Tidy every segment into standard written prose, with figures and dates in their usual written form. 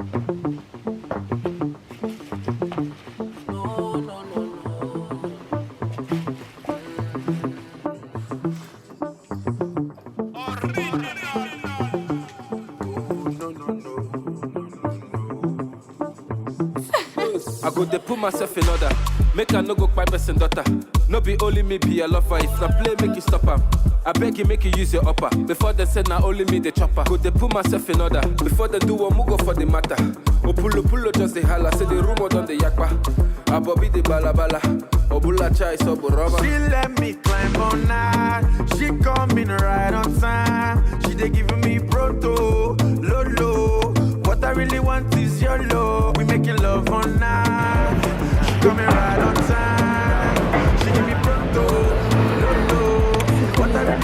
I go dey put myself in order. Make I no go kpai person daughter. No be only me be a lover. If na play, make you stop am. I beg you, make you use your upper. Before they say na only me the chopper. Go dey put myself in order. Before they do one, go for the matter. Pulo just the holla. Say the rumor done the yakpa. Abobi the balabala. Obula chai so boroma. She let me climb on night. She coming right on time. She dey giving me proto, lolo. What I really want is your love. We making love all night. She coming right on time. She give me proto, lolo.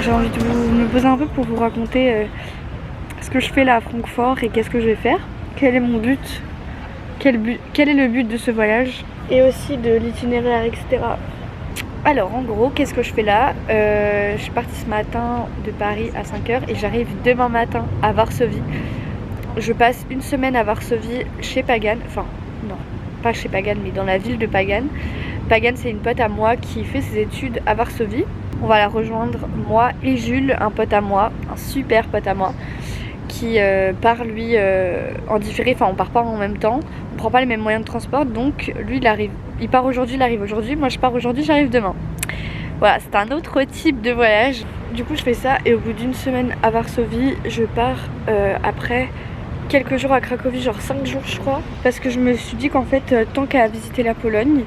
J'ai envie de me poser un peu pour vous raconter ce que je fais là à Francfort et qu'est-ce que je vais faire. Quel est mon but, quel est le but de ce voyage et aussi de l'itinéraire, etc. Alors en gros, qu'est-ce que je fais là? Je suis partie ce matin de Paris à 5h et j'arrive demain matin à Varsovie. Je passe une semaine à Varsovie chez Pagan, enfin non, pas chez Pagan mais dans la ville de Pagan. Pagan, c'est une pote à moi qui fait ses études à Varsovie. On va la rejoindre, moi et Jules, un pote à moi, un super pote à moi, qui part lui en différé, enfin on part pas en même temps, on prend pas les mêmes moyens de transport, donc lui il part aujourd'hui, il arrive aujourd'hui, moi je pars aujourd'hui, j'arrive demain. Voilà, c'est un autre type de voyage. Du coup je fais ça et au bout d'une semaine à Varsovie, je pars après quelques jours à Cracovie, genre 5 jours je crois, parce que je me suis dit qu'en fait tant qu'à visiter la Pologne,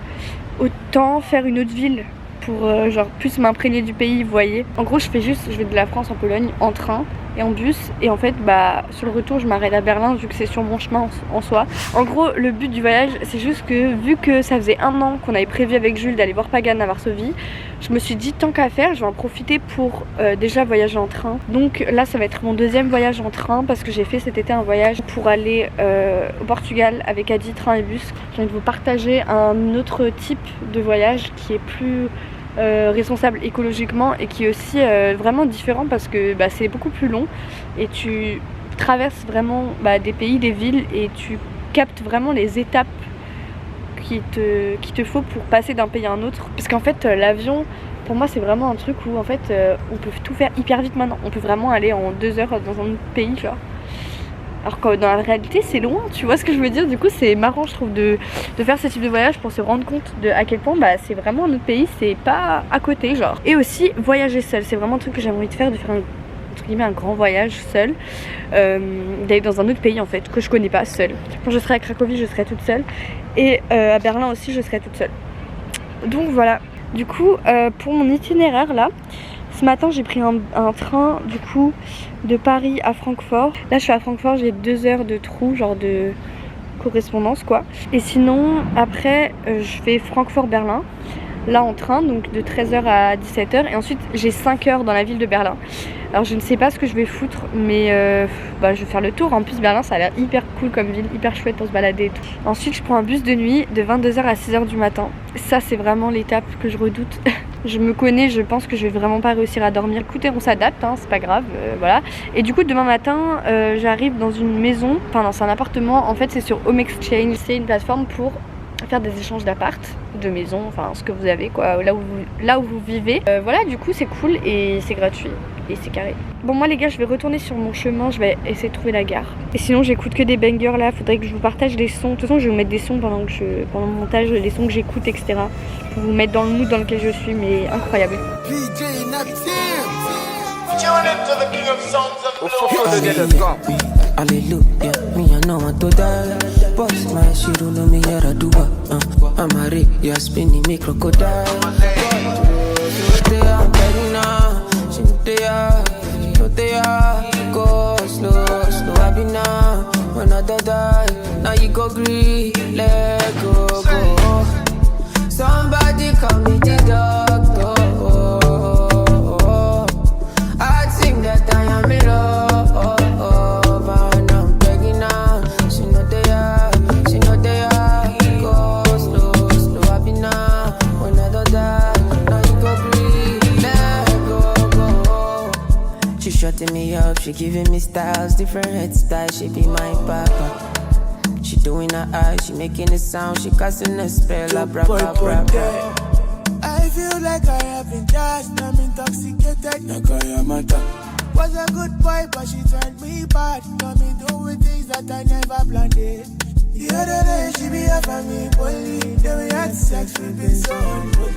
autant faire une autre ville pour genre plus m'imprégner du pays, vous voyez. En gros je vais de la France en Pologne en train et en bus et en fait bah sur le retour je m'arrête à Berlin vu que c'est sur mon chemin en soi. En gros le but du voyage c'est juste que vu que ça faisait 1 an qu'on avait prévu avec Jules d'aller voir Pagan à Varsovie, je me suis dit tant qu'à faire je vais en profiter pour déjà voyager en train. Donc là ça va être mon 2e voyage en train parce que j'ai fait cet été un voyage pour aller au Portugal avec Adi, train et bus. J'ai envie de vous partager un autre type de voyage qui est plus responsable écologiquement et qui est aussi vraiment différent parce que bah, c'est beaucoup plus long et tu traverses vraiment des pays, des villes et tu captes vraiment les étapes qu'il te faut pour passer d'un pays à un autre, parce qu'en fait l'avion pour moi c'est vraiment un truc où en fait on peut tout faire hyper vite maintenant, on peut vraiment aller en 2 heures dans un autre pays genre. Alors que dans la réalité c'est loin, tu vois ce que je veux dire. Du coup c'est marrant je trouve de faire ce type de voyage pour se rendre compte de à quel point c'est vraiment un autre pays, c'est pas à côté genre. Et aussi voyager seul, c'est vraiment un truc que j'ai envie de faire, de faire entre guillemets un grand voyage seul, d'aller dans un autre pays en fait que je connais pas seul. Quand je serai à Cracovie je serai toute seule et à Berlin aussi je serai toute seule. Donc voilà, du coup pour mon itinéraire là, ce matin j'ai pris un train du coup de Paris à Francfort. Là je suis à Francfort, j'ai 2 heures de trou, genre de correspondance quoi. Et sinon après je fais Francfort-Berlin, là en train, donc de 13h à 17h. Et ensuite j'ai 5 heures dans la ville de Berlin. Alors je ne sais pas ce que je vais foutre, mais je vais faire le tour. En plus Berlin ça a l'air hyper cool comme ville, hyper chouette pour se balader et tout. Ensuite je prends un bus de nuit de 22h à 6h du matin. Ça c'est vraiment l'étape que je redoute. Je me connais, je pense que je vais vraiment pas réussir à dormir. Écoutez, on s'adapte, hein, c'est pas grave, voilà. Et du coup demain matin j'arrive dans une maison, enfin c'est un appartement, en fait c'est sur Home Exchange. C'est une plateforme pour faire des échanges d'appart, de maisons, enfin ce que vous avez quoi, là où vous vivez. Voilà, du coup c'est cool et c'est gratuit et c'est carré. Bon moi les gars je vais retourner sur mon chemin, je vais essayer de trouver la gare. Et sinon j'écoute que des bangers là, faudrait que je vous partage des sons. De toute façon je vais vous mettre des sons pendant le montage, les sons que j'écoute etc. Pour vous mettre dans le mood dans lequel je suis, mais incroyable. Hallelujah, me I know I to die. Boss my shit don't know me yet I do I'm a rig, yeah spinning me crocodile. I'm ready now. She go slow, I be now. When I die, now you go green, let go. Somebody call me the doctor. I think that I am in love. And I'm begging now. She know they are. Go slow, I be now. When I die, now you go breathe, let go. She shutting me up, she giving me styles, different styles, she be my papa. she doing her eyes, she making a sound, she casting a spell, abracadabra. I feel like I have been gassed, I'm intoxicated. Nakayamata was a good boy, but she turned me bad. Got me doing things that I never planned it. The other day she be offering me bully. Then we had sex, we been so unholy.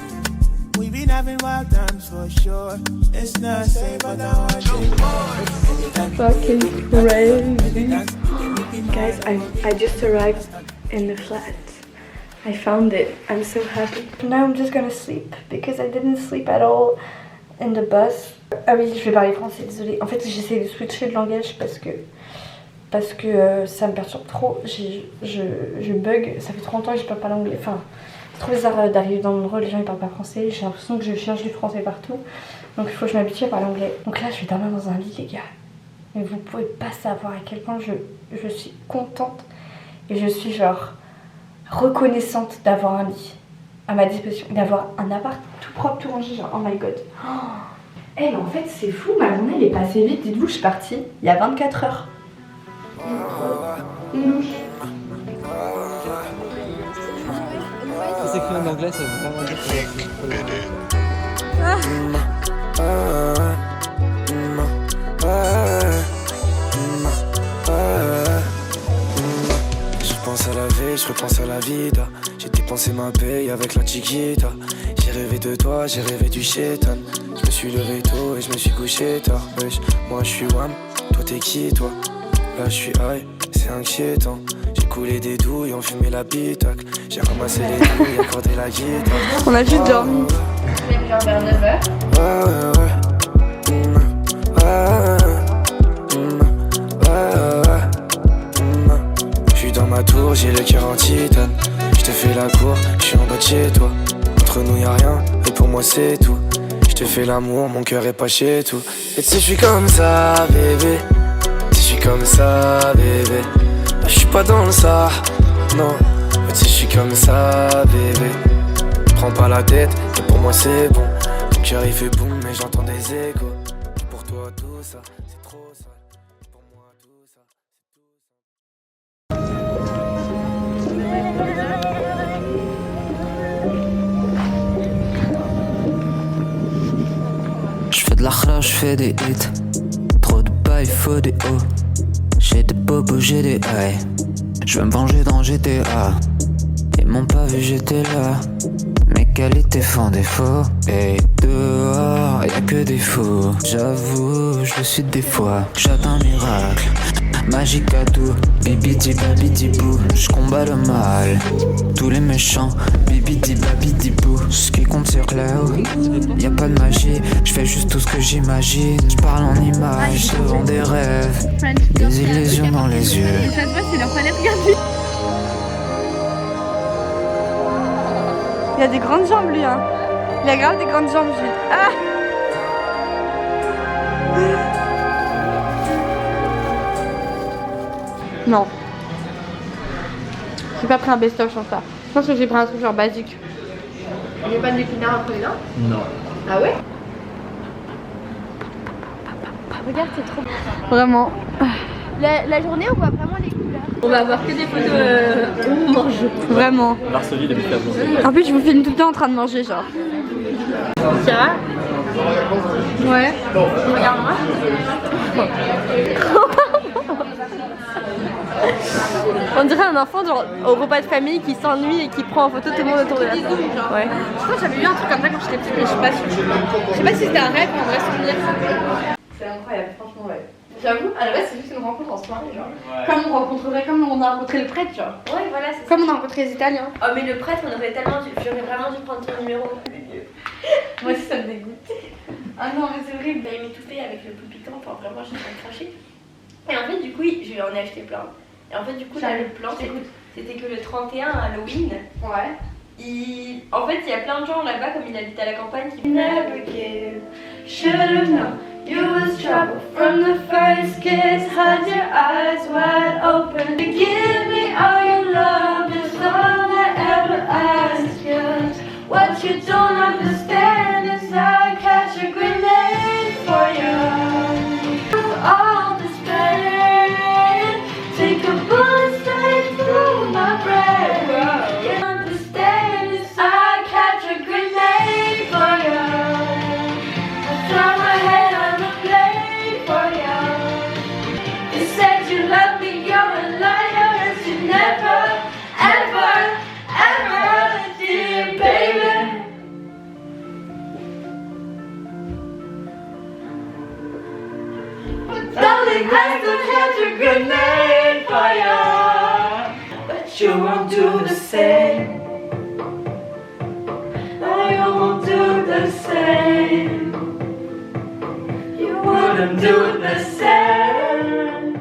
We been having wild times for sure. It's not safe, but I want to Fucking crazy. Guys, I just arrived in the flat. I found it. I'm so happy. Now I'm just gonna sleep because I didn't sleep at all in the bus. Ah oui, je vais parler français, désolée. En fait, j'essaie de switcher de langage parce que ça me perturbe trop. Je bug. Ça fait trop longtemps que je parle pas l'anglais. Enfin, c'est trop bizarre d'arriver dans mon rôle, les gens ils parlent pas français. J'ai l'impression que je cherche du français partout. Donc il faut que je m'habitue à parler anglais. Donc là, je vais dormir dans un lit, les gars. Mais vous pouvez pas savoir à quel point je suis contente et je suis genre reconnaissante d'avoir un lit à ma disposition, d'avoir un appart tout propre, tout rangé, genre oh my god. Eh mais en fait c'est fou, ma journée elle est passée vite, dites-vous je suis partie il y a 24 heures. Si c'est écrit en anglais, ça veut pas dire Je repense à la vie, je repense à la vida. J'ai dépensé ma paye avec la chiquita. J'ai rêvé de toi, j'ai rêvé du chétan. Je me suis levé tôt et je me suis couché tard. Wesh, moi je suis Wham, toi t'es qui toi? Là je suis high, c'est inquiétant. J'ai coulé des douilles, on fumé la bitac. J'ai ramassé les douilles, accordé la guitare. On a juste dormi. Même genre vers 9h. J'suis dans ma tour, j'ai le cœur en titane. J'te fais la cour, j'suis en bas de chez toi. Entre nous y'a rien, et pour moi c'est tout. J'te fais l'amour, mon cœur est pas chez tout. Et tu sais j'suis comme ça, bébé. Tu sais j'suis comme ça, bébé. J'suis pas dans le ça, non. Tu sais j'suis comme ça, bébé. Prends pas la tête, et pour moi c'est bon. Mon cœur il fait boum, mais j'entends des échos. Pour toi tout ça, c'est trop ça. Pour moi tout ça, J'fais de la khra, j'fais des hits. Trop de bail, faut des hauts. J'ai des bobos, j'ai des high. J'veux me venger dans GTA. Ils m'ont pas vu, j'étais là. Mes qualités font défaut. Et dehors, y'a que des fous. J'avoue, je le suis des fois. J'attends un miracle, magique à tout. Bibidi babidi bou, j'combats le mal. Tous les méchants, bibidi babidi bou. Ce qui compte c'est clair, y'a pas de magie. J'fais juste tout ce que j'imagine. J'parle en images, devant des rêves. Des illusions dans les yeux. Cette fois c'est leur palette, regardez. Il a des grandes jambes lui hein. Il a grave des grandes jambes lui. Ah non. J'ai pas pris un best-of sur ça. Je pense que j'ai pris un truc genre basique. Il n'y a pas de épinards entre les dents? Non. Ah ouais? Regarde, c'est trop beau. Vraiment. La journée, on voit vraiment les couleurs. On va avoir que des photos où on mange. Vraiment. Varsovie, depuis la En plus, je vous filme tout le temps en train de manger, genre. Ça va? Ouais. Regarde-moi. On dirait un enfant genre au repas de famille qui s'ennuie et qui prend en photo tout le monde autour de la table. Ouais. Je crois que j'avais eu un truc comme ça quand j'étais petite, mais je suis pas sûre. Je sais pas si c'était un rêve ou un vrai souvenir. C'est incroyable, franchement, ouais. J'avoue, à la base, c'est juste une rencontre en soirée, genre. Ouais. Comme on a rencontré le prêtre, genre. Ouais, voilà, c'est ça. Comme on a rencontré les Italiens. Oh, mais le prêtre, j'aurais vraiment dû prendre ton numéro. Moi aussi, ça me dégoûte. Ah non, mais c'est horrible. Il m'étouffait avec le poupitant, enfin vraiment, j'étais en train de cracher. Et en fait, du coup, je lui en ai acheté plein. Et en fait, du coup, là, le plan, c'était que le 31 Halloween. Ouais. En fait, il y a plein de gens là-bas, comme il habite à la campagne, qui never give. Should've known you was trouble from the first kiss. Had your eyes wide open. Give me all your love, is all I ever ask you. What you don't understand is I catch a grenade for you. All this pain, take a bullet straight through. Nothing has to catch a grenade fire, but you won't do the same. No, you won't do the same. You wouldn't do the same.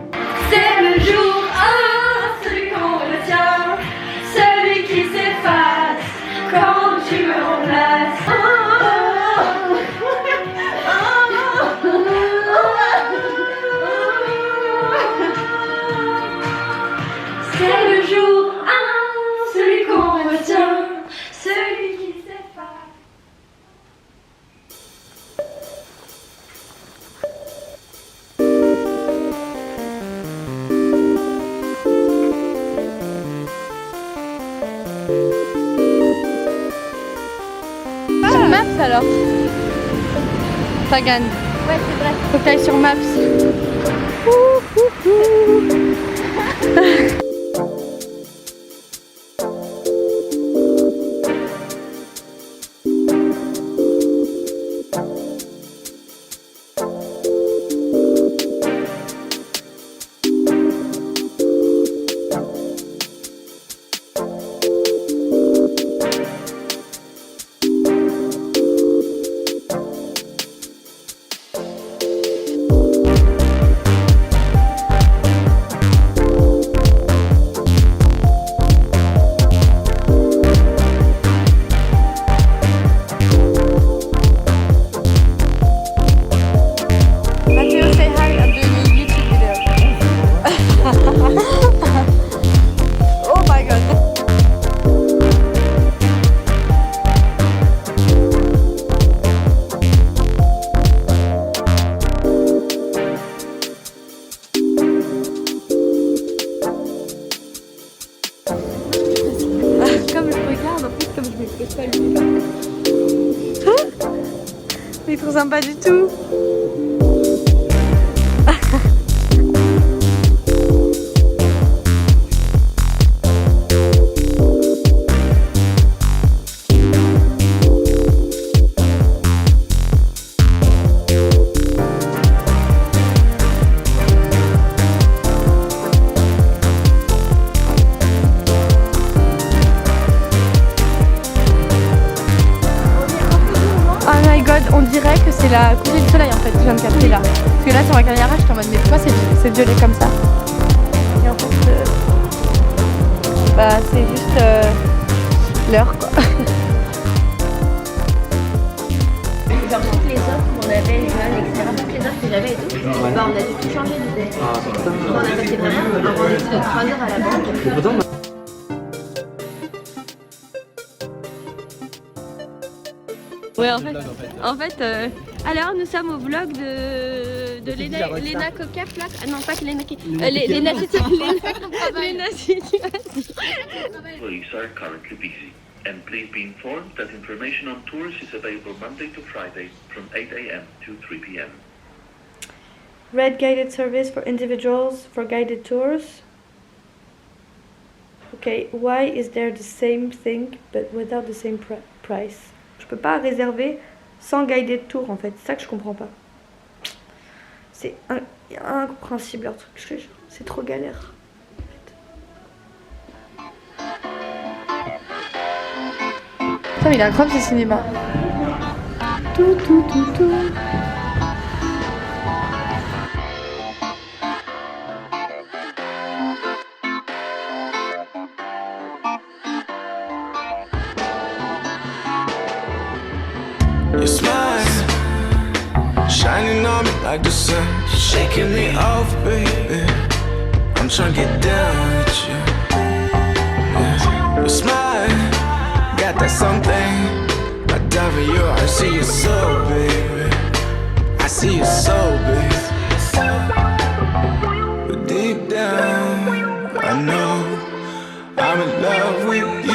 C'est le jour 1, celui qu'on retient, celui qui s'efface quand tu me remplaces. C'est le jour 1, celui qu'on retient, celui qui s'efface. Sur Maps alors Sagan. Ouais, c'est vrai. Faut que t'ailles sur Maps. Matteo, say hi, I'm doing a YouTube video. Oh my god. Comme je regarde, en plus comme je m'écoute pas lui. Il est trop sympa du tout. Oh my god, on dirait que c'est la coucher du soleil en fait que je viens de capter là. Parce que là sur ma caméra j'étais en mode mais pourquoi c'est violet comme ça? Et en fait bah c'est juste l'heure quoi. Genre toutes les offres qu'on avait, etc. Toutes les offres que j'avais et tout, bah on a dû tout changer du coup. On a passé vraiment un rendez-vous de 3 heures à la banque. Ouais en fait alors nous sommes au vlog de Lena Coquette là. Ah non pas que Lena Lena Employees are currently busy, and please be informed that information on tours is available Monday to Friday from 8 a.m. to 3 p.m. Red guided service for individuals for guided tours. Okay, why is there the same thing but without the same price? Je peux pas réserver sans guided tour en fait, c'est ça que je comprends pas. C'est incompréhensible leur truc, je te jure, c'est trop galère. Putain mais il est incroyable ce cinéma. Tout. Your smile shining on me like the sun, shaking me off, baby. I'm trying to get down with you. Yeah. Your smile got that something. I dive for you, I see you so, baby. I see you so, baby. But deep down, I know I'm in love with you.